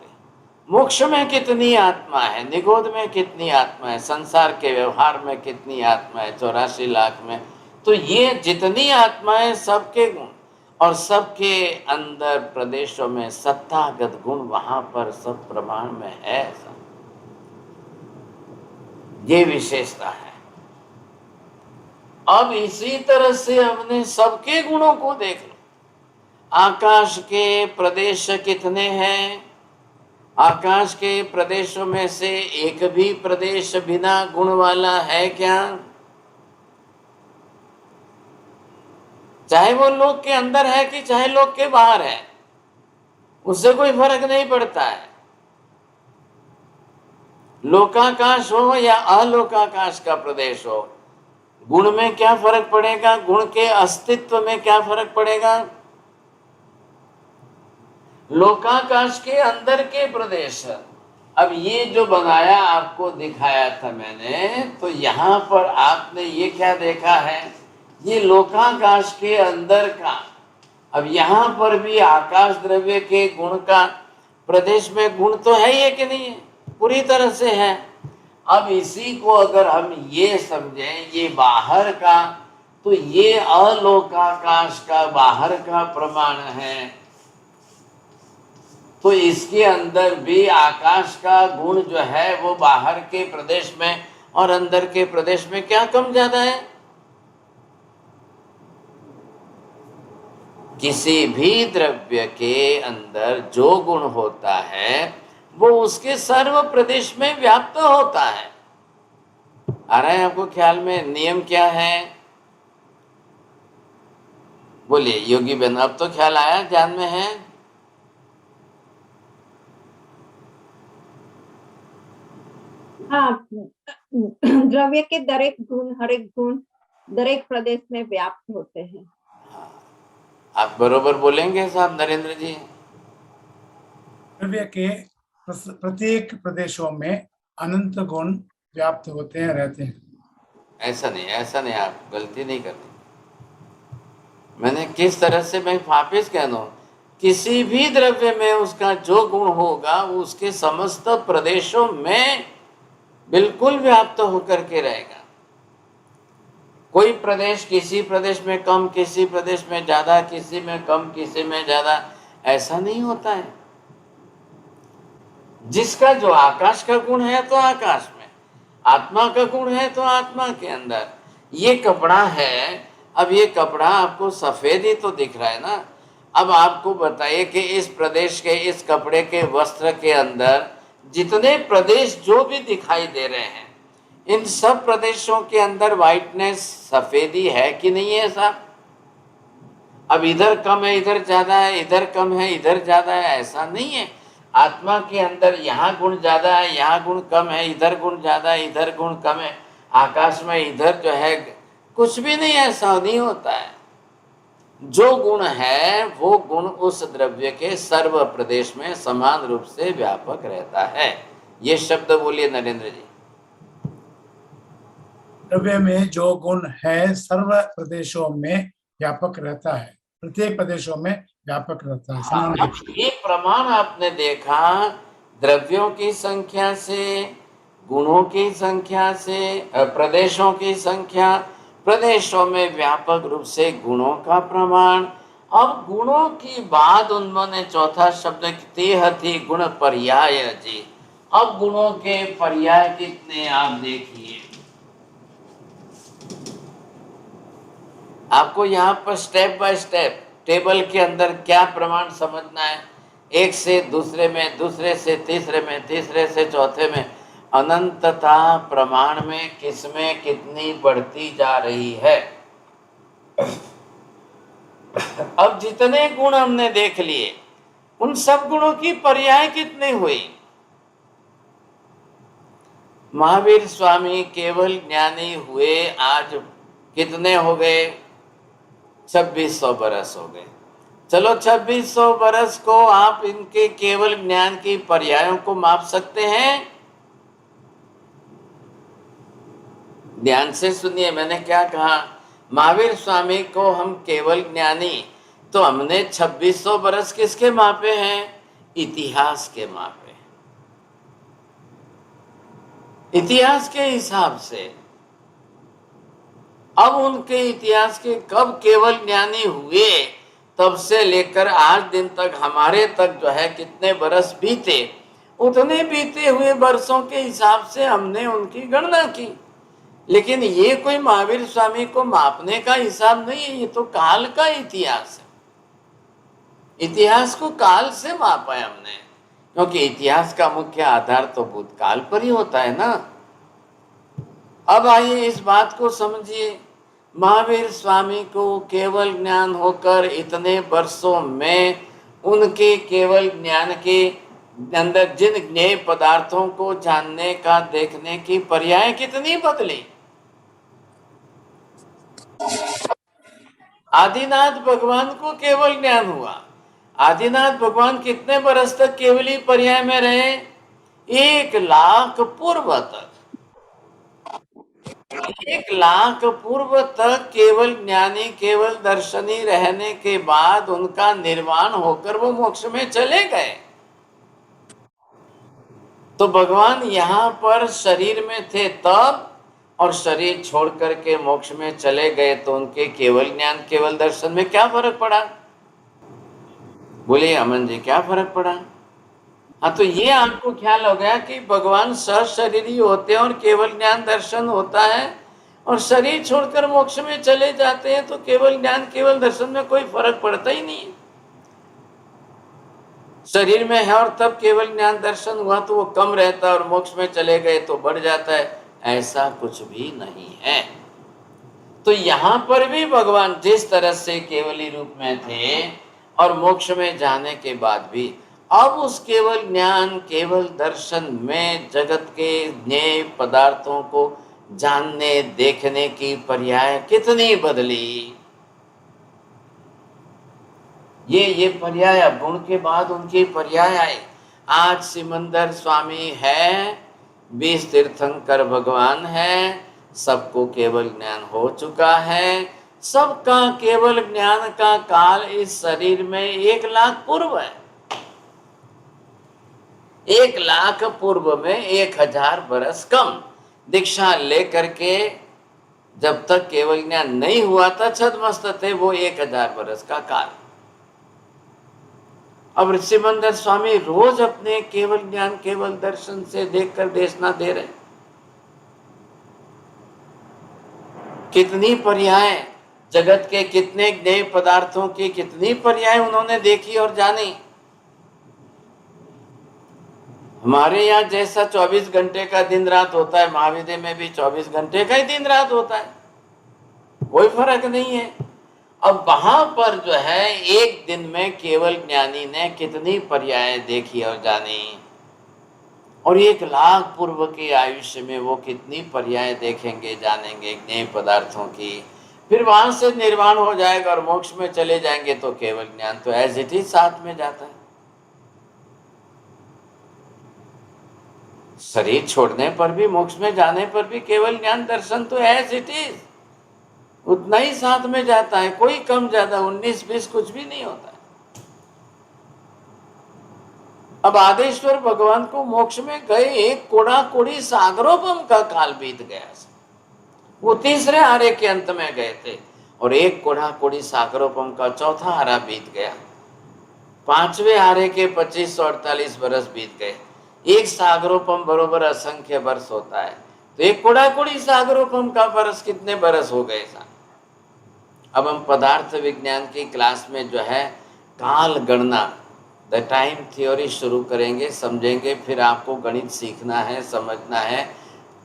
मोक्ष में कितनी आत्मा है, निगोद में कितनी आत्मा है, संसार के व्यवहार में कितनी आत्मा है, 84 लाख में। तो ये जितनी आत्माएं, सबके गुण और सबके अंदर प्रदेशों में सत्तागत गुण वहां पर सब प्रमाण में है। ये विशेषता है। अब इसी तरह से हमने सबके गुणों को देख लो। आकाश के प्रदेश कितने हैं? आकाश के प्रदेशों में से एक भी प्रदेश बिना गुण वाला है क्या? चाहे वो लोक के अंदर है कि चाहे लोक के बाहर है, उससे कोई फर्क नहीं पड़ता है। लोकाकाश हो या अलोकाकाश का प्रदेश हो, गुण में क्या फर्क पड़ेगा? गुण के अस्तित्व में क्या फर्क पड़ेगा? लोकाकाश के अंदर के प्रदेश। अब ये जो बनाया आपको दिखाया था मैंने, तो यहां पर आपने ये क्या देखा है? ये लोकाकाश के अंदर का। अब यहां पर भी आकाश द्रव्य के गुण का प्रदेश में गुण तो है ही कि नहीं है? पूरी तरह से है। अब इसी को अगर हम ये समझें, ये बाहर का, तो ये अलोकाकाश का बाहर का प्रमाण है। तो इसके अंदर भी आकाश का गुण जो है वो बाहर के प्रदेश में और अंदर के प्रदेश में क्या कम ज्यादा है? किसी भी द्रव्य के अंदर जो गुण होता है वो उसके सर्व प्रदेश में व्याप्त होता है। आ रहा है आपको ख्याल में? नियम क्या है? बोलिए योगी बहन, अब तो ख्याल आया, ध्यान में है? हाँ, द्रव्य के दरेक गुण, हरेक गुण दरेक प्रदेश में व्याप्त होते हैं। आप बरोबर बोलेंगे साहब नरेंद्र जी? द्रव्य के प्रत्येक प्रदेशों में अनंत गुण व्याप्त होते हैं, रहते हैं। ऐसा नहीं, ऐसा नहीं, आप गलती नहीं करनी। मैंने किस तरह से, मैं वापिस कह दूं, किसी भी द्रव्य में उसका जो गुण होगा वो उसके समस्त प्रदेशों में बिल्कुल व्याप्त होकर के रहेगा। कोई प्रदेश किसी प्रदेश में कम, किसी प्रदेश में ज्यादा, किसी में कम, किसी में ज्यादा, ऐसा नहीं होता है। जिसका जो आकाश का गुण है तो आकाश में, आत्मा का गुण है तो आत्मा के अंदर। ये कपड़ा है, अब ये कपड़ा आपको सफेद ही तो दिख रहा है ना। अब आपको बताइए कि इस प्रदेश के, इस कपड़े के वस्त्र के अंदर जितने प्रदेश जो भी दिखाई दे रहे हैं, इन सब प्रदेशों के अंदर व्हाइटनेस, सफेदी है कि नहीं है साहब? अब इधर कम है, इधर ज्यादा है, इधर कम है, इधर ज्यादा है, ऐसा नहीं है। आत्मा के अंदर यहाँ गुण ज्यादा है, यहाँ गुण कम है, इधर गुण ज्यादा है, इधर गुण कम है। आकाश में इधर जो है कुछ भी नहीं, ऐसा नहीं होता है। जो गुण है वो गुण उस द्रव्य के सर्व प्रदेश में समान रूप से व्यापक रहता है। ये शब्द बोलिए नरेंद्र जी। द्रव्य में जो गुण है सर्व प्रदेशों में व्यापक रहता है, प्रत्येक प्रदेशों में व्यापक रहता है, समान रूप से। ये प्रमाण आपने देखा द्रव्यों की संख्या से, गुणों की संख्या से, प्रदेशों की संख्या, प्रदेशों में व्यापक रूप से गुणों का प्रमाण। अब गुणों की बात उन्होंने चौथा शब्द तेहति गुण पर्याय जी। अब गुणों के पर्याय कितने आप देखिए। आपको यहाँ पर स्टेप बाय स्टेप टेबल के अंदर क्या प्रमाण समझना है एक से दूसरे में, दूसरे से तीसरे में, तीसरे से चौथे में, अनंतता प्रमाण में किसमें कितनी बढ़ती जा रही है। अब जितने गुण हमने देख लिए, उन सब गुणों की पर्याय कितनी हुई। महावीर स्वामी केवल ज्ञानी हुए आज कितने हो गए? 2600 बरस हो गए। चलो 2600 बरस को आप इनके केवल ज्ञान की पर्यायों को माप सकते हैं? ध्यान से सुनिए, मैंने क्या कहा। महावीर स्वामी को हम केवल ज्ञानी, तो हमने 2600 बरस किसके मापे हैं? इतिहास के मापे। इतिहास के हिसाब से अब उनके इतिहास के कब केवल ज्ञानी हुए, तब से लेकर आज दिन तक हमारे तक जो है कितने बरस बीते, उतने बीते हुए वर्षों के हिसाब से हमने उनकी गणना की। लेकिन ये कोई महावीर स्वामी को मापने का हिसाब नहीं है, ये तो काल का इतिहास है। इतिहास को काल से मापा है हमने, क्योंकि इतिहास का मुख्य आधार तो भूतकाल पर ही होता है ना। अब आइए इस बात को समझिए। महावीर स्वामी को केवल ज्ञान होकर इतने वर्षों में उनके केवल ज्ञान के अंदर जिन ज्ञेय पदार्थों को जानने का, देखने की पर्याय कितनी बदली। आदिनाथ भगवान को केवल ज्ञान हुआ। आदिनाथ भगवान कितने बरस तक केवली पर्याय में रहे? 1,00,000 पूर्व तक। 1,00,000 पूर्व तक केवल ज्ञानी, केवल दर्शनी रहने के बाद उनका निर्वाण होकर वो मोक्ष में चले गए। तो भगवान यहाँ पर शरीर में थे तब, और शरीर छोड़ करके मोक्ष में चले गए, तो उनके केवल ज्ञान, केवल दर्शन में क्या फर्क पड़ा? बोले अमन जी, क्या फर्क पड़ा? हाँ, तो ये आपको ख्याल हो गया कि भगवान सशरीरी होते हैं और केवल ज्ञान दर्शन होता है, और शरीर छोड़कर मोक्ष में चले जाते हैं तो केवल ज्ञान, केवल दर्शन में कोई फर्क पड़ता ही नहीं है। शरीर में है और तब केवल ज्ञान दर्शन हुआ तो वो कम रहता है, और मोक्ष में चले गए तो बढ़ जाता है। ऐसा कुछ भी नहीं है। तो यहाँ पर भी भगवान जिस तरह से केवली रूप में थे और मोक्ष में जाने के बाद भी, अब उस केवल ज्ञान, केवल दर्शन में जगत के ज्ञेय पदार्थों को जानने, देखने की पर्याय कितनी बदली। ये पर्याय, गुण के बाद उनकी पर्याय आए। आज सिमंदर स्वामी है, 20 तीर्थंकर भगवान है, सबको केवल ज्ञान हो चुका है। सबका केवल ज्ञान का काल इस शरीर में 1,00,000 पूर्व है। 1,00,000 पूर्व में 1,000 बरस कम। दीक्षा लेकर के जब तक केवल ज्ञान नहीं हुआ था, छद्मस्त थे, वो 1,000 बरस का काल। अब सिमंदर स्वामी रोज अपने केवल ज्ञान, केवल दर्शन से देखकर देशना दे रहे। कितनी पर्याय, जगत के कितने ज्ञेय पदार्थों की कितनी पर्याय उन्होंने देखी और जानी। हमारे यहाँ जैसा 24 घंटे का दिन रात होता है, महाविद्या में भी 24 घंटे का ही दिन रात होता है, कोई फर्क नहीं है। अब वहां पर जो है एक दिन में केवल ज्ञानी ने कितनी पर्याय देखी और जानी, और 1,00,000 पूर्व के आयुष्य में वो कितनी पर्याय देखेंगे, जानेंगे ज्ञेय पदार्थों की। फिर वहां से निर्वाण हो जाएगा और मोक्ष में चले जाएंगे तो केवल ज्ञान तो एज इट इज साथ में जाता है। शरीर छोड़ने पर भी, मोक्ष में जाने पर भी केवल ज्ञान दर्शन तो एज इट इज उतना ही साथ में जाता है, कोई कम ज्यादा 19-20 कुछ भी नहीं होता है। अब आदेश्वर भगवान को मोक्ष में गए, एक कोड़ा कोड़ी सागरोपम का काल बीत गया। वो तीसरे आरे के अंत में गए थे और एक कोड़ा कोड़ी सागरोपम का चौथा आरा बीत गया। 5वें आरे के 2548 बरस बीत गए। एक सागरोपम बरोबर असंख्य वर्ष होता है, तो एक कोड़ा कोड़ी सागरोपम का वर्ष कितने बरस हो गए। अब हम पदार्थ विज्ञान की क्लास में जो है काल गणना द टाइम थ्योरी शुरू करेंगे, समझेंगे, फिर आपको गणित सीखना है, समझना है,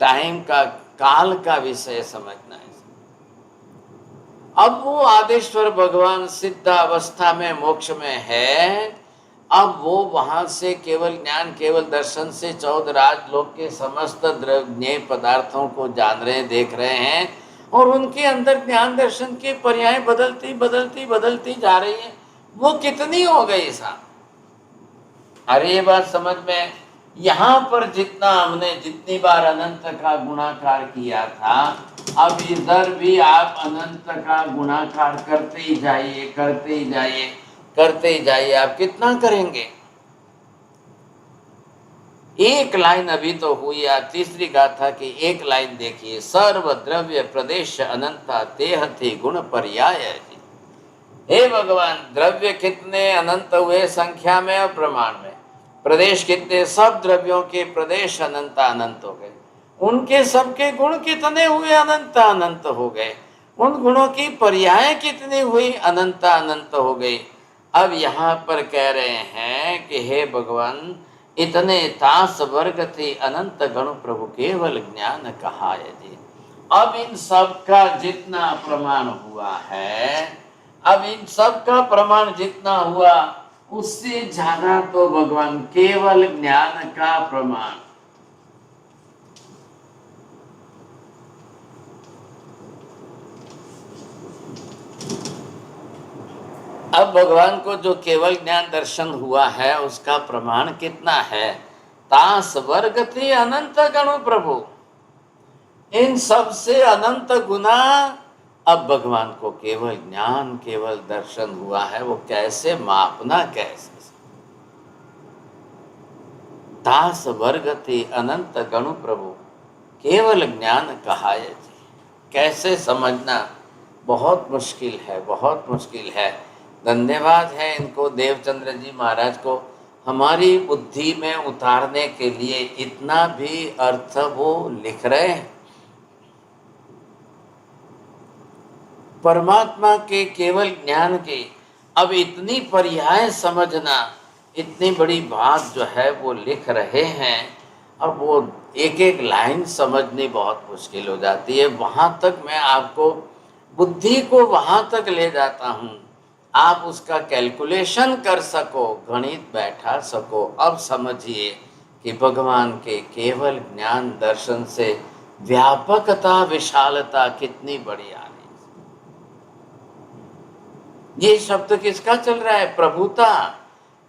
टाइम का, काल का विषय समझना है। अब वो आदेश्वर भगवान सिद्ध अवस्था में, मोक्ष में है। अब वो वहां से केवल ज्ञान, केवल दर्शन से 14 राजलोक के समस्त द्रव्य पदार्थों को जान रहे, देख रहे हैं, और उनके अंदर ज्ञान दर्शन के पर्याय बदलती बदलती बदलती जा रही है। वो कितनी हो गई साहब? अरे ये बात समझ में, यहाँ पर जितना हमने जितनी बार अनंत का गुणाकार किया था, अब इधर भी आप अनंत का गुणाकार करते ही जाइए, करते ही जाइए, करते ही जाइए। आप कितना करेंगे? एक लाइन अभी तो हुई, या तीसरी गाथा की एक लाइन देखिए, सर्व द्रव्य प्रदेश अनंता तेह थे गुण पर्याय। हे भगवान, द्रव्य कितने अनंत हुए संख्या में और प्रमाण में, प्रदेश कितने, सब द्रव्यों के प्रदेश अनंत अनंत हो गए, उनके सबके गुण कितने हुए, अनंत अनंत हो गए, उन गुणों की पर्याय कितनी हुई, अनंत अनंत हो गई। अब यहाँ पर कह रहे हैं कि हे भगवान, इतने तास वर्ग थे अनंत गण प्रभु केवल ज्ञान कहाय जी। अब इन सब का जितना प्रमाण हुआ है, अब इन सब का प्रमाण जितना हुआ, उससे ज्यादा तो भगवान केवल ज्ञान का प्रमाण। अब भगवान को जो केवल ज्ञान दर्शन हुआ है, उसका प्रमाण कितना है? तास वर्ग थे अनंत गणो प्रभु, इन सब से अनंत गुना। अब भगवान को केवल ज्ञान, केवल दर्शन हुआ है, वो कैसे मापना, कैसे? तास वर्ग थे अनंत गणु प्रभु केवल ज्ञान कहाय जी। कैसे समझना? बहुत मुश्किल है, बहुत मुश्किल है। धन्यवाद है इनको, देवचंद्र जी महाराज को, हमारी बुद्धि में उतारने के लिए इतना भी अर्थ वो लिख रहे हैं। परमात्मा के केवल ज्ञान के अब इतनी पर्याय समझना, इतनी बड़ी बात जो है वो लिख रहे हैं। अब वो एक एक लाइन समझनी बहुत मुश्किल हो जाती है। वहाँ तक मैं आपको, बुद्धि को वहाँ तक ले जाता हूँ, आप उसका कैलकुलेशन कर सको, गणित बैठा सको। अब समझिए कि भगवान के केवल ज्ञान दर्शन से व्यापकता, विशालता कितनी बड़ी आ रही है। ये शब्द किसका चल रहा है? प्रभुता।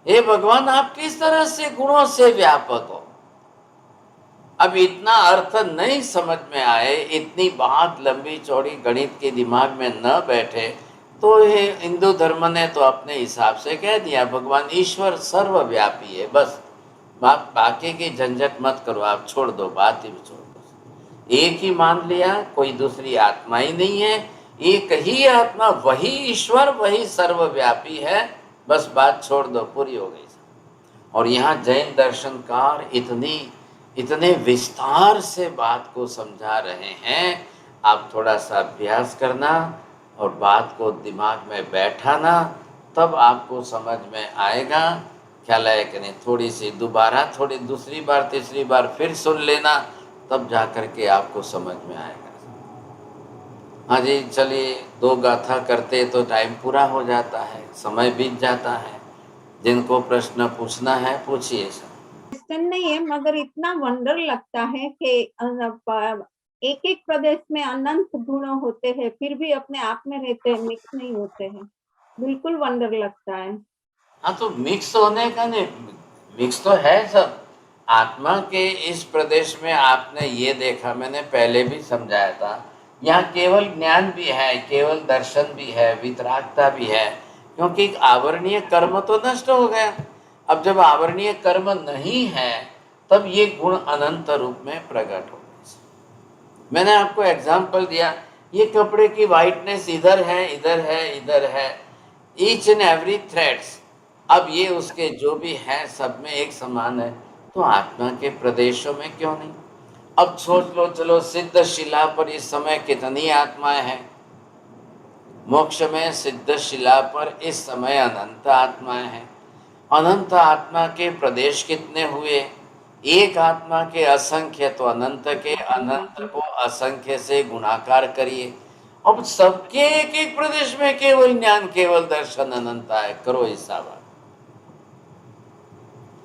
हे भगवान, आप किस तरह से गुणों से व्यापक हो? अब इतना अर्थ नहीं समझ में आए, इतनी बात लंबी चौड़ी गणित के दिमाग में न बैठे, तो ये हिंदू धर्म ने तो अपने हिसाब से कह दिया भगवान ईश्वर सर्वव्यापी है, बस बात बाकी की झंझट मत करो, आप छोड़ दो, बात ही छोड़ दो। एक ही मान लिया, कोई दूसरी आत्मा ही नहीं है, एक ही आत्मा, वही ईश्वर, वही सर्वव्यापी है, बस बात छोड़ दो, पूरी हो गई। और यहाँ जैन दर्शनकार इतने विस्तार से बात को समझा रहे हैं। आप थोड़ा सा अभ्यास करना और बात को दिमाग में बैठाना, तब आपको समझ में आएगा। ख्याल है कि नहीं? थोड़ी सी दोबारा, थोड़ी दूसरी बार, तीसरी बार फिर सुन लेना, तब जा कर के आपको समझ में आएगा। हाँ जी, चलिए, 2 गाथा करते तो टाइम पूरा हो जाता है, समय बीत जाता है। जिनको प्रश्न पूछना है पूछिए सर। क्वेश्चन नहीं है, मगर इतना वंडर लगता है कि एक एक प्रदेश में अनंत गुण होते हैं, फिर भी अपने आप में रहते हैं, मिक्स नहीं होते हैं। बिल्कुल वंडर लगता है। हाँ, तो मिक्स होने का नहीं, मिक्स तो है सब। आत्मा के इस प्रदेश में आपने ये देखा, मैंने पहले भी समझाया था, यहाँ केवल ज्ञान भी है, केवल दर्शन भी है, वितरागता भी है, क्योंकि आवरणीय कर्म तो नष्ट हो गया। अब जब आवरणीय कर्म नहीं है, तब ये गुण अनंत रूप में प्रकट हो गए। मैंने आपको एग्जाम्पल दिया, ये कपड़े की वाइटनेस इधर है, इधर है, इधर है, ईच एंड एवरी थ्रेड्स, अब ये उसके जो भी है सब में एक समान है, तो आत्मा के प्रदेशों में क्यों नहीं? अब सोच लो, चलो, सिद्ध शिला पर इस समय कितनी आत्माएं हैं? मोक्ष में सिद्ध शिला पर इस समय अनंत आत्माएं हैं। अनंत आत्मा के प्रदेश कितने हुए? एक आत्मा के असंख्य, तो अनंत के अनंत को असंख्य से गुणाकार करिए। अब सबके एक एक प्रदेश में केवल ज्ञान, केवल दर्शन अनंत आए, करो हिसाब।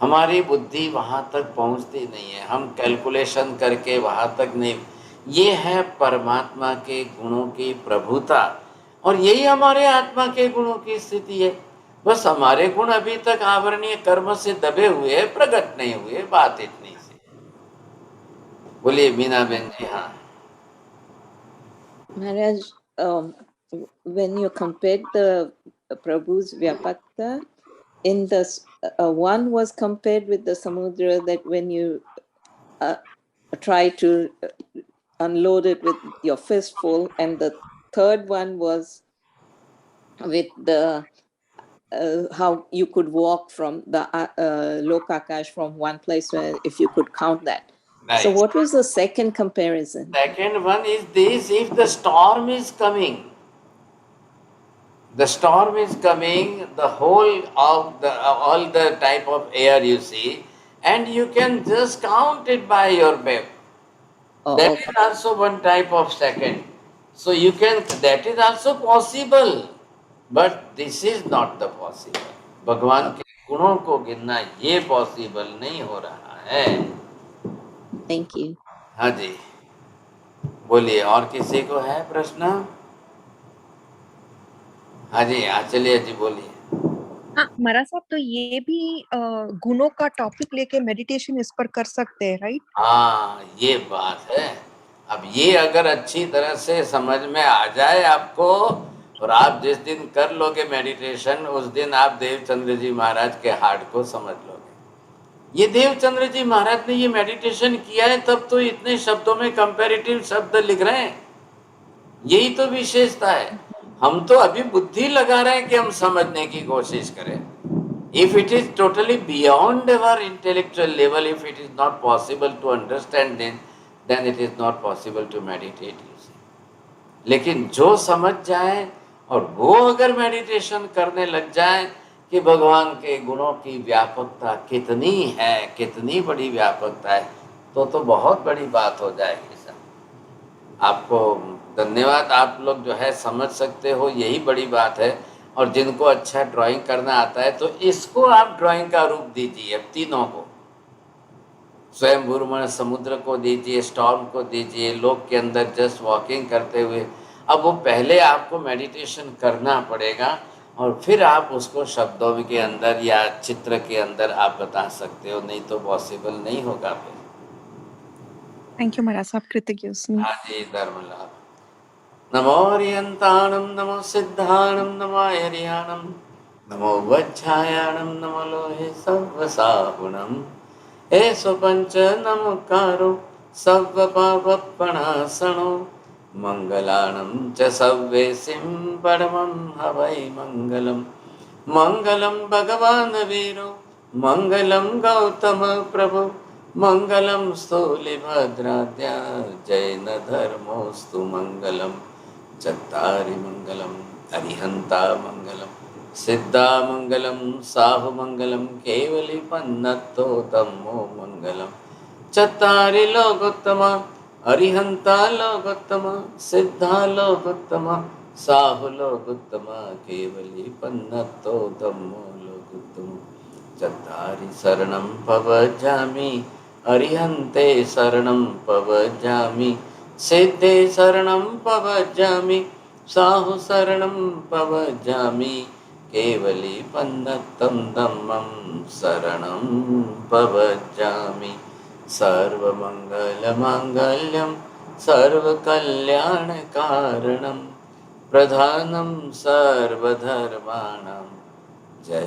हमारी बुद्धि वहां तक पहुंचती नहीं है, हम कैलकुलेशन करके वहां तक नहीं। ये है परमात्मा के गुणों की प्रभुता, और यही हमारे आत्मा के गुणों की स्थिति है। बस हमारे गुण अभी तक आवरणीय कर्म से दबे हुए, प्रकट नहीं हुए, बात इतनी सी। बोलिए मीना बहन जी। हाँ Maharaj, when you compared the Prabhu's Vyapakta, in the one was compared with the Samudra, that when you try to unload it with your fistful, and the third one was with the how you could walk from the Lokakash from one place where if you could count that. So right. what was the second comparison? Second one is this: if the storm is coming, the storm is coming, the whole of the all the type of air you see, and you can just count it by your back. Oh, That okay. is also one type of second. So you can, that is also possible, but this is not the possible. भगवान के गुणों को गिनना ये possible नहीं हो रहा है। Thank you. हाँ जी, बोलिए, और किसी को है प्रश्न? हाँ जी, आचल्य जी बोलिए। हाँ महाराज साहब, तो ये भी गुणों का टॉपिक लेके मेडिटेशन इस पर कर सकते हैं, राइट? हाँ, ये बात है। अब ये अगर अच्छी तरह से समझ में आ जाए आपको, और आप जिस दिन कर लोगे मेडिटेशन, उस दिन आप देवचंद्र जी महाराज के हार्ट को समझ लोगे। ये देवचंद्र जी महाराज ने ये मेडिटेशन किया है, तब तो इतने शब्दों में कंपैरेटिव शब्द लिख रहे हैं। यही तो विशेषता है। हम तो अभी बुद्धि लगा रहे हैं कि हम समझने की कोशिश करें। If it is totally beyond our intellectual level, if it is not possible to understand, then it is not possible to meditate. You see. लेकिन जो समझ जाए और वो अगर मेडिटेशन करने लग जाए कि भगवान के गुणों की व्यापकता कितनी है, कितनी बड़ी व्यापकता है, तो बहुत बड़ी बात हो जाएगी सर। आपको धन्यवाद, आप लोग जो है समझ सकते हो, यही बड़ी बात है। और जिनको अच्छा ड्राइंग करना आता है, तो इसको आप ड्राइंग का रूप दीजिए। अब तीनों को, स्वयं भूरमण समुद्र को दीजिए, स्टॉर्म को दीजिए, लोक के अंदर जस्ट वॉकिंग करते हुए। अब वो पहले आपको मेडिटेशन करना पड़ेगा, और फिर आप उसको शब्दों के अंदर या चित्र के अंदर आप बता सकते हो, नहीं तो पॉसिबल नहीं होगा फिर। थैंक यू महाराज साहब, कृतज्ञ अस्मि। हाँ जी, धर्म लाभ। नमो हरियंताणं, नमो सिद्धाणं, नमो हरियाणं, नमो वज्रायाणं, नमो लोहे सर्वसाहुणं। हे सुपंच नमकारो सर्वपापप्रणाशनो, मंगलानं च सव्येसिं परमं हवै मंगलम्। मंगलं भगवान् वीरो, मंगलं गौतम प्रभु, मंगलं स्थूलिभद्राद्या, जैन धर्मोस्तु मंगलम्। चत्तारि मंगलम्, अरिहंता मंगलम्, सिद्धा मंगलम्, साहु मंगलम्, केवली पन्नत्तो तमो मंगलम्। चत्तारि लोकोत्तमा, अरिहंता लोकोत्तमा, सिद्धा लोकोत्तमा, साहु लोकोत्तमा, केवली पन्नत्तो तमो लोकोत्तमा। चत्तारि शरणं पवजामि, अरिहन्ते शरणं पवजामि, सिद्धे शरणं पवजामि, साहु शरणं पवजामि, केवली पन्नत्तं धम्मं शरणं पवजामि। सर्वमङ्गलमाङ्गल्यं सर्वकल्याणकारणं, प्रधानं सर्वधर्माणां, जय।